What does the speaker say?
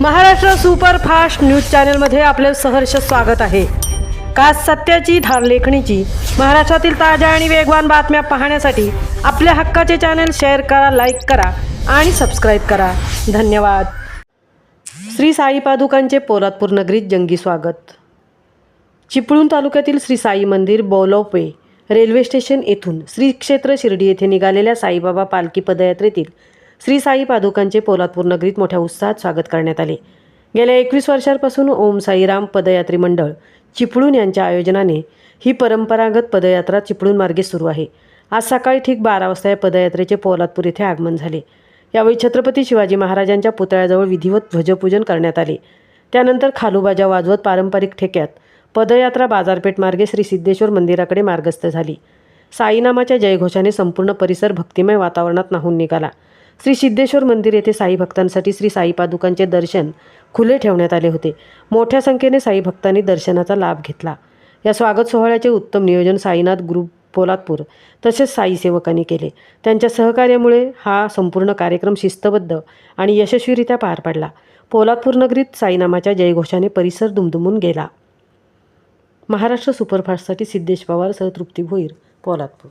Maharashtra superfast news चॅनलमध्ये आपले सहर्ष स्वागत आहे। का सत्याची धार लेखणीची महाराष्ट्रातील ताज्या आणि वेगवान बातम्या पाहण्यासाठी आपल्या हक्काचे चॅनल शेअर करा, लाईक करा आणि सबस्क्राईब करा। धन्यवाद। श्री साई पादुकांचे पोलादपूर नगरीत जंगी स्वागत। चिपळूण तालुक्यातील श्री साई मंदिर बोलवपे रेल्वे स्टेशन येथून श्री क्षेत्र शिर्डी येथे निघालेल्या साईबाबा पालखी पदयात्रेतील श्री साई पादुकांचे पोलादपूर नगरीत मोठ्या उत्साहात स्वागत करण्यात आले। गेल्या 21 वर्षांपासून ओम साईराम पदयात्री मंडळ चिपळूण यांच्या आयोजनाने ही परंपरागत पदयात्रा चिपळूण मार्गे सुरू आहे। आज सकाळी ठीक 12 वाजता या पदयात्रेचे पोलादपूर येथे आगमन झाले। यावेळी छत्रपती शिवाजी महाराजांच्या पुतळ्याजवळ विधिवत ध्वजपूजन करण्यात आले। त्यानंतर खालूबाजा वाजवत पारंपरिक ठेक्यात पदयात्रा बाजारपेठ मार्गे श्री सिद्धेश्वर मंदिराकडे मार्गस्थ झाली। साईनामाच्या जयघोषाने संपूर्ण परिसर भक्तिमय वातावरणात न्हाऊन निघाला। श्री सिद्धेश्वर मंदिर येथे साई भक्तांसाठी श्री साई पादुकांचे दर्शन खुले ठेवण्यात आले होते। मोठ्या संख्येने साई भक्तांनी दर्शनाचा लाभ घेतला। या स्वागत सोहळ्याचे उत्तम नियोजन साईनाथ ग्रुप पोलादपूर तसेच साई सेवकांनी केले। त्यांच्या सहकार्यामुळे हा संपूर्ण कार्यक्रम शिस्तबद्ध आणि यशस्वीरित्या पार पडला। पोलादपूर नगरीत साईनामाच्या जयघोषाने परिसर दुमदुमून गेला। महाराष्ट्र सुपरफास्टसाठी सिद्धेश पवार सह तृप्ती भोईर, पोलादपूर।